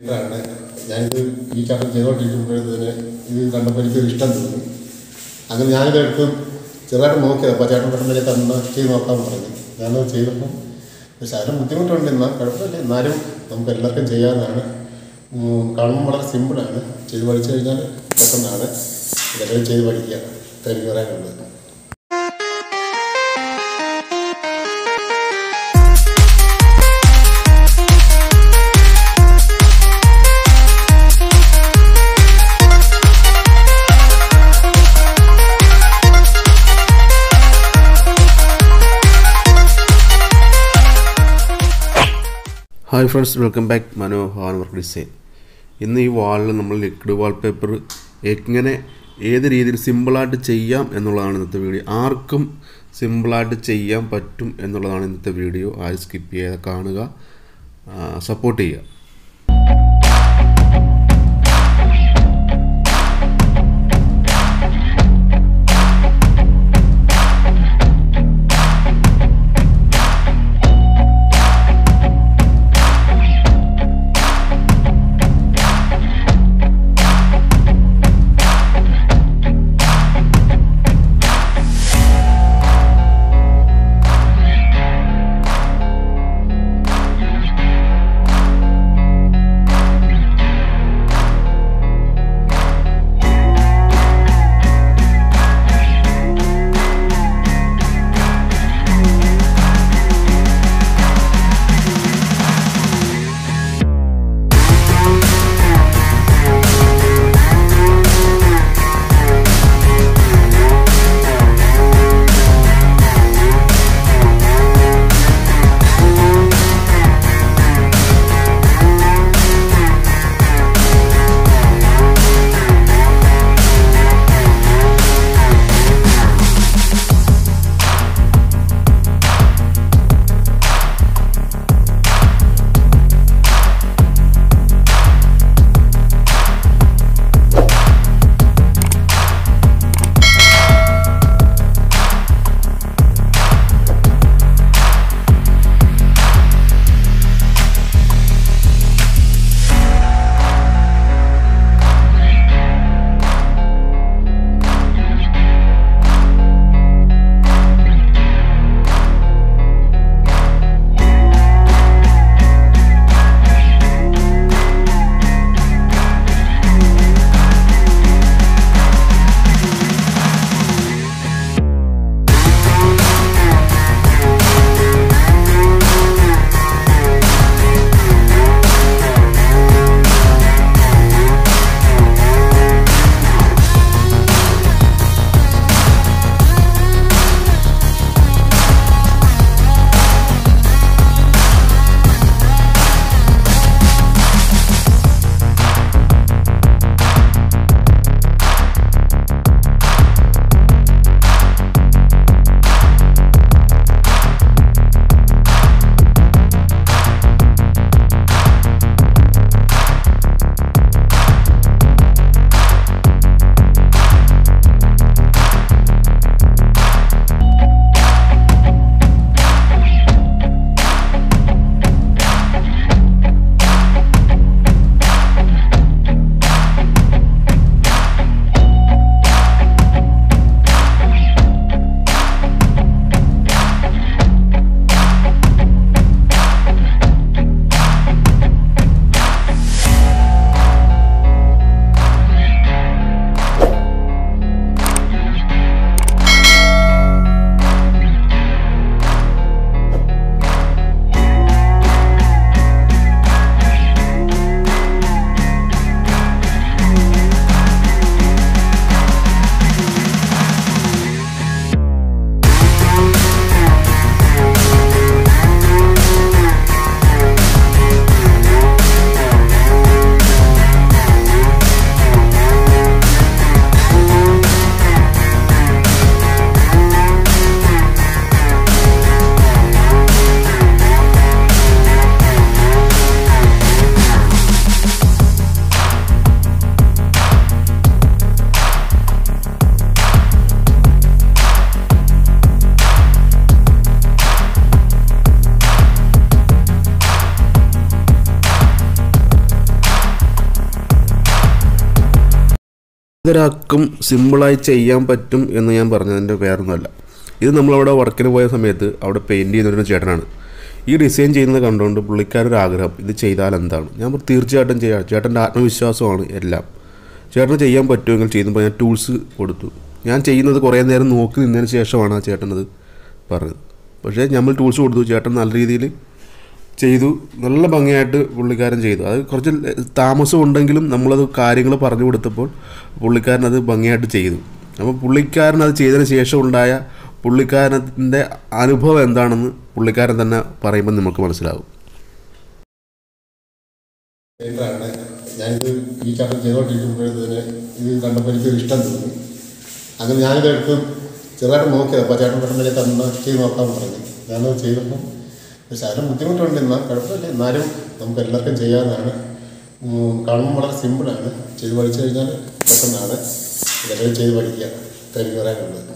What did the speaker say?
ഞാനിത് ഈ ചട്ടം ചെയ്തുകൊണ്ടിരിക്കുമ്പോഴത്തേന് ഇത് കണ്ടപ്പോൾ എനിക്കൊരു ഇഷ്ടം തോന്നി. അങ്ങനെ ഞാനിതെടുത്ത് ചെറുതായിട്ട് നോക്കിയത്. അപ്പോൾ ചേട്ടൻ പെട്ടെന്ന് തന്ന ചെയ്ത് നോക്കാമെന്ന് പറഞ്ഞു. ഞാനത് ചെയ്തപ്പം ശകലം ബുദ്ധിമുട്ടുണ്ട്. എന്നാൽ കുഴപ്പമില്ല, എന്നാലും നമുക്ക് എല്ലാവർക്കും ചെയ്യാവുന്നതാണ്. കാണുമ്പോൾ വളരെ സിമ്പിളാണ്. ചെയ്ത് പഠിച്ചു കഴിഞ്ഞാൽ പെട്ടെന്നാണ്. ഇതെല്ലാം ചെയ്ത് പഠിക്കുക. എനിക്ക് പറയാനുള്ളത്. ഹായ് ഫ്രണ്ട്സ്, വെൽക്കം ബാക്ക് മനോ വർക്ക് ഡിസൈൻ. ഇന്ന് ഈ വാളിൽ നമ്മൾ ലിക്വിഡ് വാൾപേപ്പർ എങ്ങനെ ഏത് രീതിയിൽ സിമ്പിളായിട്ട് ചെയ്യാം എന്നുള്ളതാണ് ഇന്നത്തെ വീഡിയോ. ആർക്കും സിമ്പിളായിട്ട് ചെയ്യാൻ പറ്റും എന്നുള്ളതാണ് ഇന്നത്തെ വീഡിയോ. ആരും സ്കിപ്പ് ചെയ്യാതെ കാണുക, സപ്പോർട്ട് ചെയ്യുക. ഏതൊരാൾക്കും സിമ്പിളായി ചെയ്യാൻ പറ്റും എന്ന് ഞാൻ പറഞ്ഞതിൻ്റെ വേറൊന്നുമല്ല. ഇത് നമ്മളവിടെ വർക്കിന് പോയ സമയത്ത് അവിടെ പെയിൻറ്റ് ചെയ്യുന്നൊരു ചേട്ടനാണ്. ഈ ഡിസൈൻ ചെയ്യുന്നത് കണ്ടുകൊണ്ട് പുള്ളിക്കാരൊരു ആഗ്രഹം, ഇത് ചെയ്താൽ എന്താണ്. ഞാൻ തീർച്ചയായിട്ടും ചെയ്യാം. ചേട്ടൻ്റെ ആത്മവിശ്വാസമാണ് എല്ലാം. ചേട്ടന് ചെയ്യാൻ പറ്റുമെങ്കിൽ ചെയ്യുമ്പോൾ ഞാൻ ടൂൾസ് കൊടുത്തു. ഞാൻ ചെയ്യുന്നത് കുറേ നേരം നോക്കി നിന്നതിന് ശേഷമാണ് ആ ചേട്ടനത് പറഞ്ഞത്. പക്ഷേ നമ്മൾ ടൂൾസ് കൊടുത്തു, ചേട്ടൻ നല്ല രീതിയിൽ ചെയ്തു, നല്ല ഭംഗിയായിട്ട് പുള്ളിക്കാരൻ ചെയ്തു. അത് കുറച്ച് താമസം ഉണ്ടെങ്കിലും നമ്മളത് കാര്യങ്ങൾ പറഞ്ഞു കൊടുത്തപ്പോൾ പുള്ളിക്കാരൻ അത് ഭംഗിയായിട്ട് ചെയ്തു. അപ്പോൾ പുള്ളിക്കാരൻ അത് ചെയ്തതിന് ശേഷം ഉണ്ടായ പുള്ളിക്കാരൻ്റെ അനുഭവം എന്താണെന്ന് പുള്ളിക്കാരൻ തന്നെ പറയുമ്പോൾ നമുക്ക് മനസ്സിലാവും. ഞാനിത് ഈ ചാട്ടം ചെയ്തുകൊണ്ടിരിക്കുമ്പോഴത്തേന് ഇത് കണ്ടപ്പോൾ എനിക്കൊരു ഇഷ്ടം തോന്നി. അങ്ങനെ ഞാനിതെടുത്ത് ചെറുതായിട്ട് നോക്കിയത്. അപ്പോൾ ചേട്ടൻ പെട്ടെന്ന് തന്നെ ചെയ്ത് നോക്കാൻ പറഞ്ഞു. ഞാനത് ചെയ്തപ്പം ശകലം ബുദ്ധിമുട്ടുണ്ട്, എന്നാൽ കുഴപ്പമില്ല. എന്നാലും നമുക്ക് എല്ലാവർക്കും ചെയ്യാവുന്നതാണ്. കാണുമ്പോൾ വളരെ സിമ്പിളാണ്. ചെയ്ത് പഠിച്ചു കഴിഞ്ഞാൽ പെട്ടെന്നാണ്. ഇതെല്ലാം ചെയ്ത് പഠിക്കുക. എനിക്ക് പറയാനുള്ളത്.